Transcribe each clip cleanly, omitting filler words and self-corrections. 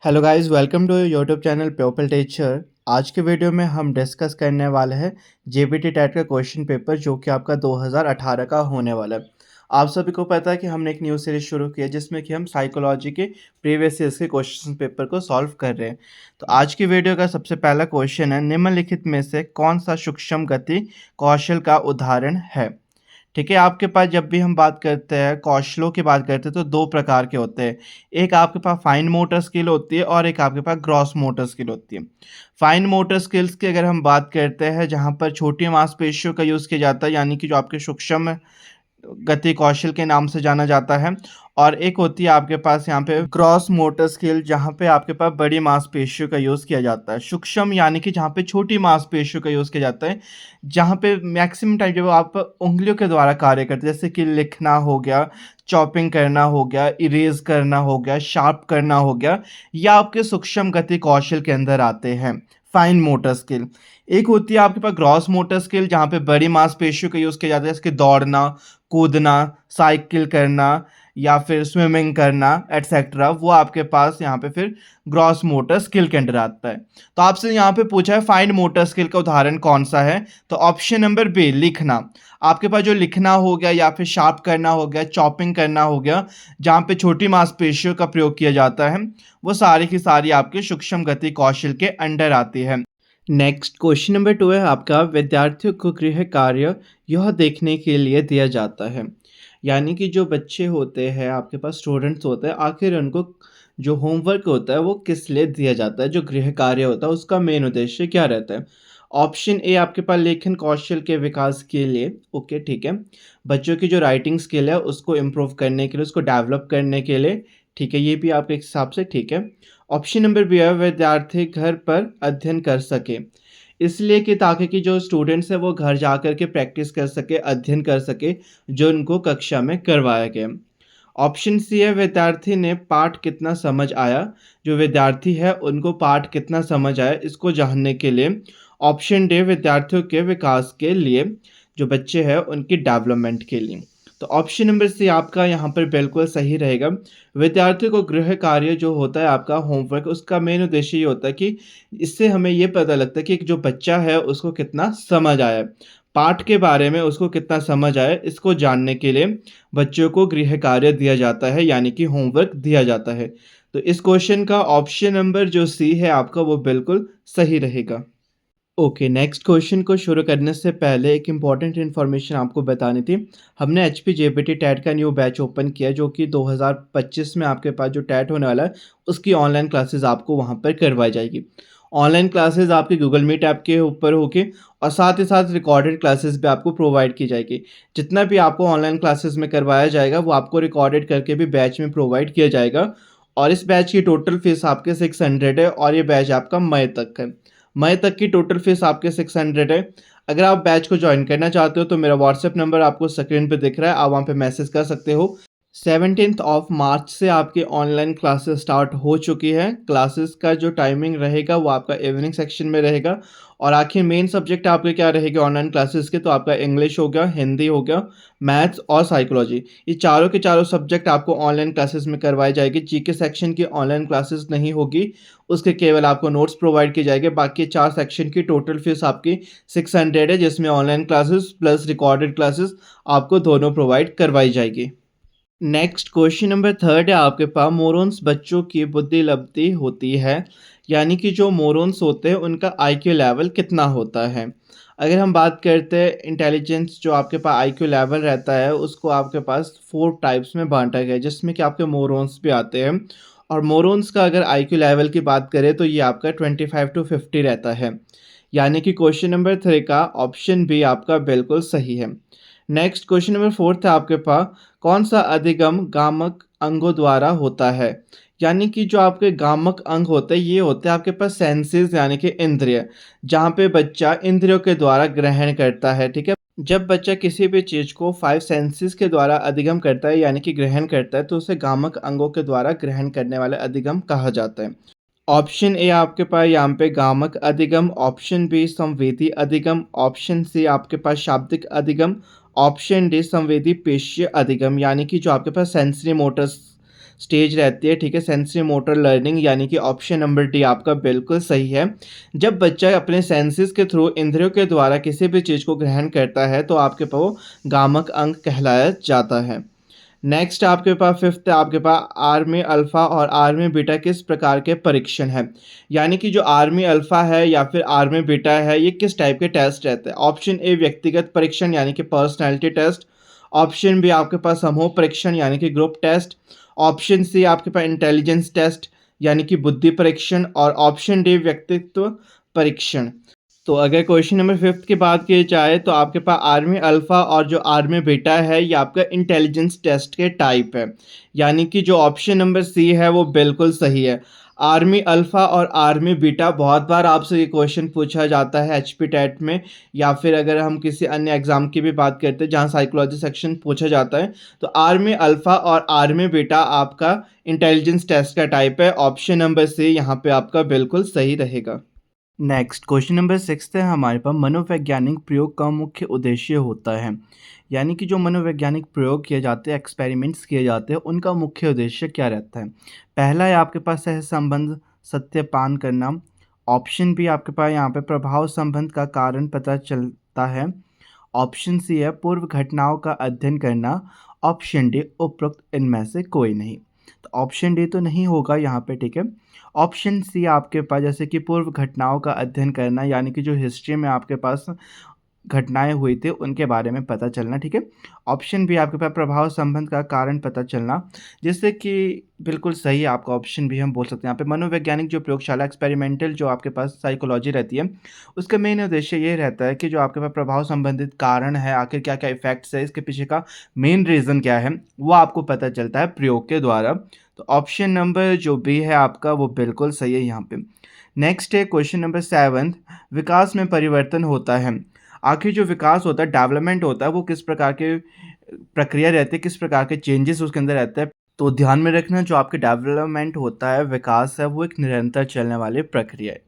Hello guys, welcome to YouTube channel people teacher. आज के video में हम डिस्कस करने वाले हैं जेबीटी टेट का क्वेश्चन पेपर जो कि आपका 2018 का होने वाला है। आप सभी को पता है कि हमने एक न्यू सीरीज शुरू की है जिसमें कि हम साइकोलॉजी के प्रीवियस ईयर्स के क्वेश्चन पेपर को सॉल्व कर रहे हैं। तो आज की वीडियो का सबसे पहला क्वेश्चन है, निम्नलिखित में से कौन सा सूक्ष्म गति कौशल का उदाहरण है। ठीक है, आपके पास जब भी हम बात करते हैं कौशलों की बात करते हैं तो दो प्रकार के होते हैं। एक आपके पास फाइन मोटर स्किल होती है और एक आपके पास ग्रॉस मोटर स्किल होती है। फाइन मोटर स्किल्स की अगर हम बात करते हैं जहाँ पर छोटी मांसपेशियों का यूज़ किया जाता है, यानी कि जो आपके सूक्ष्म गति कौशल के नाम से जाना जाता है। और एक होती है आपके पास यहाँ पे क्रॉस मोटर स्किल, जहाँ पे आपके पास बड़ी मांसपेशियों का यूज़ किया जाता है। सूक्ष्म यानी कि जहाँ पे छोटी मांसपेशियों का यूज़ किया जाता है, जहाँ पे मैक्सिमम टाइम जब आप उंगलियों के द्वारा कार्य करते हैं, जैसे कि लिखना हो गया, चॉपिंग करना हो गया, इरेज करना हो गया, शार्प करना हो गया, या आपके सूक्ष्म गति कौशल के अंदर आते हैं फाइन मोटर स्किल। एक होती है आपके पास ग्रॉस मोटर स्किल, जहाँ पे बड़ी मांसपेशियों का यूज़ किया जाता है, जैसे कि दौड़ना, कूदना, साइकिल करना या फिर स्विमिंग करना एटसेट्रा। वो आपके पास यहाँ पे फिर ग्रॉस मोटर स्किल के अंडर आता है। तो आपसे यहाँ पे पूछा है फाइन मोटर स्किल का उदाहरण कौन सा है, तो ऑप्शन नंबर बी लिखना। आपके पास जो लिखना हो गया या फिर शार्प करना हो गया, चॉपिंग करना हो गया, जहाँ पे छोटी मांसपेशियों का प्रयोग किया जाता है, वो सारी की सारी आपके सूक्ष्म गति कौशल के अंडर आती है। नेक्स्ट क्वेश्चन नंबर 2 है आपका, विद्यार्थियों को गृह कार्य यह देखने के लिए दिया जाता है। यानी कि जो बच्चे होते हैं आपके पास, स्टूडेंट्स होते हैं, आखिर उनको जो होमवर्क होता है वो किस लिए दिया जाता है, जो गृह कार्य होता है उसका मेन उद्देश्य क्या रहता है। ऑप्शन ए आपके पास लेखन कौशल के विकास के लिए, ओके ठीक है, बच्चों की जो राइटिंग स्किल है उसको इम्प्रूव करने के लिए, उसको डेवलप करने के लिए, ठीक है, ये भी आपके हिसाब से ठीक है। ऑप्शन नंबर बी है, विद्यार्थी घर पर अध्ययन कर सके, इसलिए कि ताकि कि जो स्टूडेंट्स हैं वो घर जा कर के प्रैक्टिस कर सके, अध्ययन कर सके जो उनको कक्षा में करवाया गया। ऑप्शन सी है, विद्यार्थी ने पाठ कितना समझ आया, जो विद्यार्थी है उनको पाठ कितना समझ आया इसको जानने के लिए। ऑप्शन डी, विद्यार्थियों के विकास के लिए, जो बच्चे हैं उनकी डेवलपमेंट के लिए। तो ऑप्शन नंबर सी आपका यहाँ पर बिल्कुल सही रहेगा। विद्यार्थियों को गृह कार्य जो होता है आपका होमवर्क, उसका मेन उद्देश्य ये होता है कि इससे हमें ये पता लगता है कि एक जो बच्चा है उसको कितना समझ आया है, पाठ के बारे में उसको कितना समझ आया, इसको जानने के लिए बच्चों को गृह कार्य दिया जाता है, यानी कि होमवर्क दिया जाता है। तो इस क्वेश्चन का ऑप्शन नंबर जो सी है आपका वो बिल्कुल सही रहेगा। ओके, नेक्स्ट क्वेश्चन को शुरू करने से पहले एक इम्पॉर्टेंट इन्फॉर्मेशन आपको बतानी थी। हमने एचपी जेबीटी टैट का न्यू बैच ओपन किया जो कि 2025 में आपके पास जो टैट होने वाला है उसकी ऑनलाइन क्लासेस आपको वहां पर करवाई जाएगी। ऑनलाइन क्लासेस आपके गूगल मीट ऐप के ऊपर होके, और साथ ही साथ रिकॉर्डेड क्लासेस भी आपको प्रोवाइड की जाएगी। जितना भी आपको ऑनलाइन क्लासेस में करवाया जाएगा वो आपको रिकॉर्डेड करके भी बैच में प्रोवाइड किया जाएगा। और इस बैच की टोटल फीस आपके 600 है, और ये बैच आपका मई तक है। मई तक की टोटल फीस आपके 600 है। अगर आप बैच को ज्वाइन करना चाहते हो तो मेरा व्हाट्सएप नंबर आपको स्क्रीन पे दिख रहा है, आप वहाँ पे मैसेज कर सकते हो। 17 ऑफ मार्च से आपकी ऑनलाइन क्लासेस स्टार्ट हो चुकी है। क्लासेस का जो टाइमिंग रहेगा वो आपका इवनिंग सेक्शन में रहेगा। और आखिर मेन सब्जेक्ट आपके क्या रहेंगे ऑनलाइन क्लासेस के, तो आपका इंग्लिश हो गया, हिंदी हो गया, मैथ्स और साइकोलॉजी, ये चारों के चारों सब्जेक्ट आपको ऑनलाइन क्लासेस में करवाई जाएगी। जीके सेक्शन की ऑनलाइन क्लासेस नहीं होगी, उसके केवल आपको नोट्स प्रोवाइड किए जाएंगे। बाकी 4 सेक्शन की टोटल फीस आपकी 600 है, जिसमें online classes plus recorded classes आपको दोनों प्रोवाइड करवाई जाएगी। नेक्स्ट क्वेश्चन नंबर 3 है आपके पास, मोरॉन्स बच्चों की बुद्धि लब्धि होती है, यानी कि जो मोरॉन्स होते हैं उनका आईक्यू लेवल कितना होता है। अगर हम बात करते हैं इंटेलिजेंस, जो आपके पास आईक्यू लेवल रहता है उसको आपके पास 4 टाइप्स में बांटा गया है, जिसमें कि आपके मोरॉन्स भी आते हैं। और मोरॉन्स का अगर आईक्यू लेवल की बात करें तो ये आपका 25 to 50 रहता है, यानी कि क्वेश्चन नंबर 3 का ऑप्शन बी आपका बिल्कुल सही है। नेक्स्ट क्वेश्चन नंबर 4 है आपके पास, कौन सा अधिगम गामक अंगों द्वारा होता है। यानी कि जो आपके गामक अंग होते हैं ये होते हैं आपके पास सेंसेस, यानी कि इंद्रिय, जहाँ पे बच्चा इंद्रियों के द्वारा ग्रहण करता है। ठीक है, जब बच्चा किसी भी चीज़ को 5 सेंसेस के द्वारा अधिगम करता है, यानी कि ग्रहण करता है, तो उसे गामक अंगों के द्वारा ग्रहण करने वाला अधिगम कहा जाता है। ऑप्शन ए आपके पास यहाँ पे गामक अधिगम, ऑप्शन बी संवेदी अधिगम, ऑप्शन सी आपके पास शाब्दिक अधिगम, ऑप्शन डी संवेदी पेशीय अधिगम, यानी कि जो आपके पास सेंसरी मोटर्स स्टेज रहती है, ठीक है, सेंसरी मोटर लर्निंग, यानी कि ऑप्शन नंबर डी आपका बिल्कुल सही है। जब बच्चा अपने सेंसेस के थ्रू इंद्रियों के द्वारा किसी भी चीज़ को ग्रहण करता है तो आपके पास वो गामक अंग कहलाया जाता है। नेक्स्ट आपके पास फिफ्थ आपके पास आर्मी अल्फा और आर्मी बीटा किस प्रकार के परीक्षण है, यानी कि जो आर्मी अल्फा है या फिर आर्मी बीटा है ये किस टाइप के टेस्ट रहते हैं। ऑप्शन ए व्यक्तिगत परीक्षण यानी कि पर्सनैलिटी टेस्ट, ऑप्शन बी आपके पास समूह परीक्षण यानी कि ग्रुप टेस्ट, ऑप्शन सी आपके पास इंटेलिजेंस टेस्ट यानी कि बुद्धि परीक्षण, और ऑप्शन डी व्यक्तित्व परीक्षण। तो अगर क्वेश्चन नंबर फिफ्थ की बात की जाए तो आपके पास आर्मी अल्फ़ा और जो आर्मी बीटा है ये आपका इंटेलिजेंस टेस्ट के टाइप है, यानी कि जो ऑप्शन नंबर सी है वो बिल्कुल सही है। आर्मी अल्फ़ा और आर्मी बीटा बहुत बार आपसे ये क्वेश्चन पूछा जाता है एचपी टेट में, या फिर अगर हम किसी अन्य एग्जाम की भी बात करते हैं जहाँ साइकोलॉजी सेक्शन पूछा जाता है, तो आर्मी अल्फ़ा और आर्मी बीटा आपका इंटेलिजेंस टेस्ट का टाइप है। ऑप्शन नंबर सी यहाँ पे आपका बिल्कुल सही रहेगा। नेक्स्ट क्वेश्चन नंबर सिक्स है हमारे पास, मनोवैज्ञानिक प्रयोग का मुख्य उद्देश्य होता है, यानी कि जो मनोवैज्ञानिक प्रयोग किए जाते हैं, एक्सपेरिमेंट्स किए जाते हैं, उनका मुख्य उद्देश्य क्या रहता है। पहला है आपके पास सह संबंध सत्यापन करना, ऑप्शन बी आपके पास यहाँ पे प्रभाव संबंध का कारण पता चलता है, ऑप्शन सी है पूर्व घटनाओं का अध्ययन करना, ऑप्शन डी उपरोक्त इनमें से कोई नहीं। तो ऑप्शन डी तो नहीं होगा यहाँ पे, ठीक है। ऑप्शन सी आपके पास जैसे कि पूर्व घटनाओं का अध्ययन करना, यानी कि जो हिस्ट्री में आपके पास घटनाएं हुई थी उनके बारे में पता चलना, ठीक है। ऑप्शन बी आपके पास प्रभाव संबंध का कारण पता चलना, जिससे कि बिल्कुल सही है आपका ऑप्शन भी हम बोल सकते हैं। यहाँ पे मनोवैज्ञानिक जो प्रयोगशाला एक्सपेरिमेंटल जो आपके पास साइकोलॉजी रहती है उसका मेन उद्देश्य ये रहता है कि जो आपके पास प्रभाव संबंधित कारण है, आखिर क्या क्या इफेक्ट्स है, इसके पीछे का मेन रीज़न क्या है, वो आपको पता चलता है प्रयोग के द्वारा। तो ऑप्शन नंबर जो बी है आपका वो बिल्कुल सही है यहाँ पे। नेक्स्ट है क्वेश्चन नंबर सेवन्थ, विकास में परिवर्तन होता है, आखिर जो विकास होता है, डेवलपमेंट होता है, वो किस प्रकार के प्रक्रिया रहती है, किस प्रकार के चेंजेस उसके अंदर रहते हैं। तो ध्यान में रखना, जो आपके डेवलपमेंट होता है, विकास है, वो एक निरंतर चलने वाली प्रक्रिया है,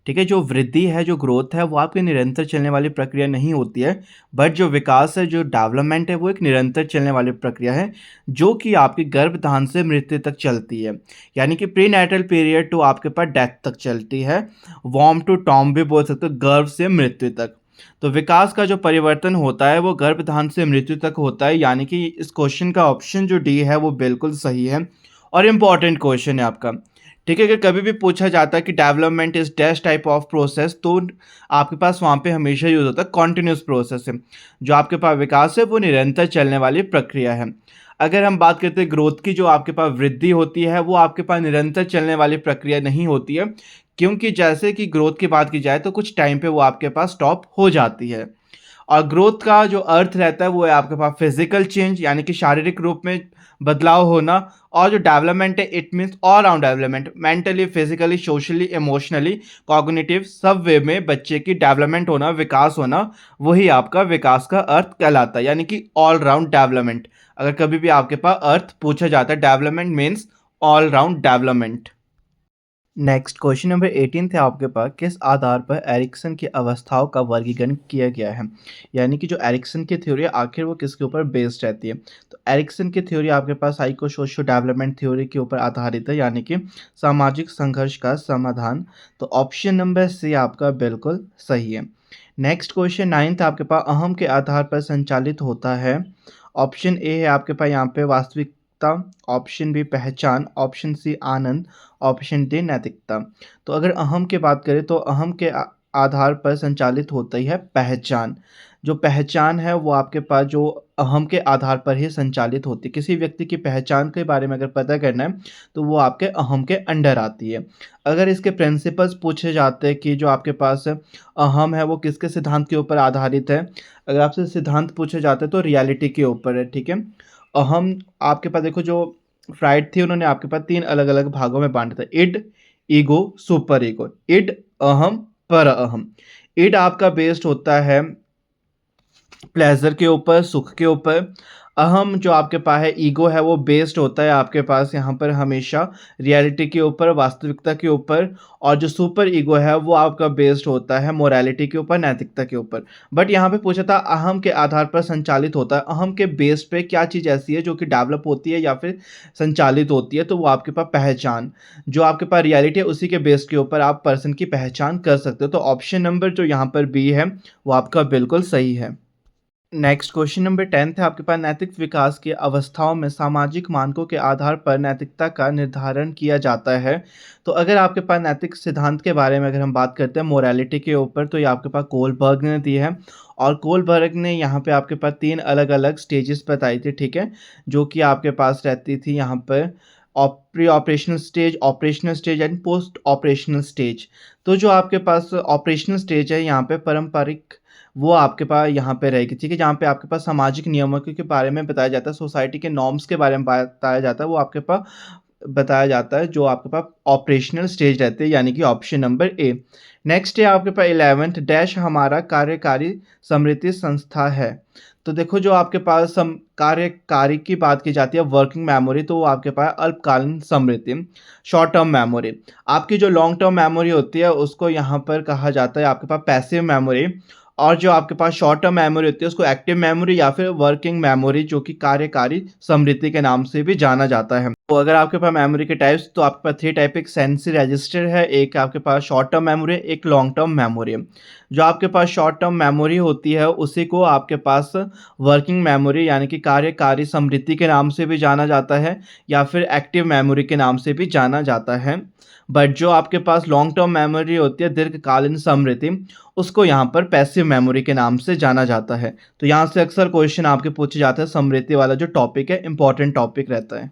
ठीक है। जो वृद्धि है, जो ग्रोथ है, वो आपकी निरंतर चलने वाली प्रक्रिया नहीं होती है, बट जो विकास है, जो डेवलपमेंट है, वो एक निरंतर चलने वाली प्रक्रिया है जो कि आपकी गर्भधान से मृत्यु तक चलती है, यानी कि प्री नैटल पीरियड टू आपके पास डेथ तक चलती है, वॉर्म टू टॉम भी बोल सकते हो, गर्भ से मृत्यु तक। तो विकास का जो परिवर्तन होता है वो गर्भधान से मृत्यु तक होता है, यानी कि इस क्वेश्चन का ऑप्शन जो डी है वो बिल्कुल सही है और इम्पॉर्टेंट क्वेश्चन है आपका, ठीक है। अगर कभी भी पूछा जाता है कि development is dash type of process, तो आपके पास वहाँ पे हमेशा यूज होता है कॉन्टिन्यूस प्रोसेस है। जो आपके पास विकास है वो निरंतर चलने वाली प्रक्रिया है। अगर हम बात करते हैं ग्रोथ की, जो आपके पास वृद्धि होती है वो आपके पास निरंतर चलने वाली प्रक्रिया नहीं होती है, क्योंकि जैसे कि ग्रोथ की बात की जाए तो कुछ टाइम पे वो आपके पास स्टॉप हो जाती है। और ग्रोथ का जो अर्थ रहता है वो है आपके पास फिजिकल चेंज, यानी कि शारीरिक रूप में बदलाव होना, और जो डेवलपमेंट है it means all round development, mentally, physically, socially, emotionally, cognitive, सब वे में बच्चे की डेवलपमेंट होना, विकास होना, वही आपका विकास का अर्थ कहलाता है, यानी कि ऑल राउंड डेवलपमेंट। अगर कभी भी आपके पास अर्थ पूछा जाता है, development means all round development. Next question number 18 थे आपके पास, किस आधार पर एरिक्सन की अवस्थाओं का वर्गीकरण किया गया है, यानी कि जो एरिक्सन की थ्योरी है आखिर वो किसके ऊपर बेस्ड रहती है। तो एरिक्सन की थ्योरी आपके पास साइको सोशियो डेवलपमेंट थ्योरी के ऊपर आधारित है, यानी कि सामाजिक संघर्ष का समाधान। तो ऑप्शन नंबर सी आपका बिल्कुल सही है। नेक्स्ट क्वेश्चन 9th आपके पास अहम के आधार पर संचालित होता है। ऑप्शन ए है आपके पास यहाँ पे वास्तविकता, ऑप्शन बी पहचान, ऑप्शन सी आनंद, ऑप्शन डी नैतिकता। तो अगर अहम की बात करें तो अहम के आधार पर संचालित होती है पहचान। जो पहचान है वो आपके पास जो अहम के आधार पर ही संचालित होती है। किसी व्यक्ति की पहचान के बारे में अगर पता करना है तो वो आपके अहम के अंडर आती है। अगर इसके प्रिंसिपल्स पूछे जाते हैं कि जो आपके पास अहम है वो किसके सिद्धांत के ऊपर आधारित है, अगर आपसे सिद्धांत पूछे जाते हैं तो रियलिटी के ऊपर है, ठीक है। अहम आपके पास देखो, जो फ्राइड थी उन्होंने आपके पास 3 अलग-अलग भागों में बाँटा था, id, ego, super ego. Id, अहम, पर अहम। इड आपका बेस्ड होता है प्लेज़र के ऊपर, सुख के ऊपर। अहम जो आपके पास है ईगो है वो बेस्ड होता है आपके पास यहाँ पर हमेशा रियलिटी के ऊपर, वास्तविकता के ऊपर, और जो सुपर ईगो है वो आपका बेस्ड होता है मोरालिटी के ऊपर, नैतिकता के ऊपर। बट यहाँ पे पूछा था अहम के आधार पर संचालित होता है, अहम के बेस पे क्या चीज़ ऐसी है जो कि डेवलप होती है या फिर संचालित होती है, तो वो आपके पास पहचान, जो आपके पास रियलिटी है उसी के बेस के ऊपर आप पर्सन की पहचान कर सकते हो। तो ऑप्शन नंबर जो यहाँ पर बी है वो आपका बिल्कुल सही है। नेक्स्ट क्वेश्चन नंबर 10 है आपके पास, नैतिक विकास की अवस्थाओं में सामाजिक मानकों के आधार पर नैतिकता का निर्धारण किया जाता है। तो अगर आपके पास नैतिक सिद्धांत के बारे में अगर हम बात करते हैं मोरालिटी के ऊपर, तो ये आपके पास कोलबर्ग ने दी है, और कोलबर्ग ने यहाँ पे आपके पास 3 अलग-अलग स्टेजेस बताई थी, ठीक है? जो कि आपके पास रहती थी यहाँ पर pre operational stage and post operational stage. तो जो आपके पास ऑपरेशनल स्टेज है यहाँ पे पारंपरिक, वो आपके पास यहाँ पे रहेगी, ठीक है? जहाँ पे आपके पास सामाजिक नियमों के बारे में बताया जाता है, सोसाइटी के नॉर्म्स के बारे में बताया जाता है, वो आपके पास बताया जाता है, जो आपके पास ऑपरेशनल स्टेज रहते हैं, यानी कि ऑप्शन नंबर ए। नेक्स्ट है आपके पास 11th डैश हमारा कार्यकारी स्मृति संस्था है। तो देखो जो आपके पास कार्यकारी की बात की जाती है, वर्किंग मेमोरी, तो वो आपके पास अल्पकालीन स्मृति, शॉर्ट टर्म मेमोरी। आपकी जो लॉन्ग टर्म मेमोरी होती है उसको यहाँ पर कहा जाता है आपके पास पैसिव मेमोरी, और जो आपके पास शॉर्ट टर्म मेमोरी होती है उसको एक्टिव मेमोरी या फिर वर्किंग मेमोरी, जो कि कार्यकारी स्मृति के नाम से भी जाना जाता है। तो अगर आपके पास मेमोरी के टाइप्स, तो आपके पास 3 टाइप, एक सेंसरी रजिस्टर है, एक आपके पास शॉर्ट टर्म मेमोरी है, एक लॉन्ग टर्म मेमोरी है। जो आपके पास शॉर्ट टर्म मेमोरी होती है उसी को आपके पास वर्किंग मेमोरी यानी कि कार्यकारी स्मृति के नाम से भी जाना जाता है, या फिर एक्टिव मेमोरी के नाम से भी जाना जाता है। बट जो आपके पास लॉन्ग टर्म मेमोरी होती है, दीर्घकालीन स्मृति, उसको यहाँ पर पैसिव मेमोरी के नाम से जाना जाता है। तो यहाँ से अक्सर क्वेश्चन आपके पूछे जाते हैं, स्मृति वाला जो टॉपिक है इंपॉर्टेंट टॉपिक रहता है।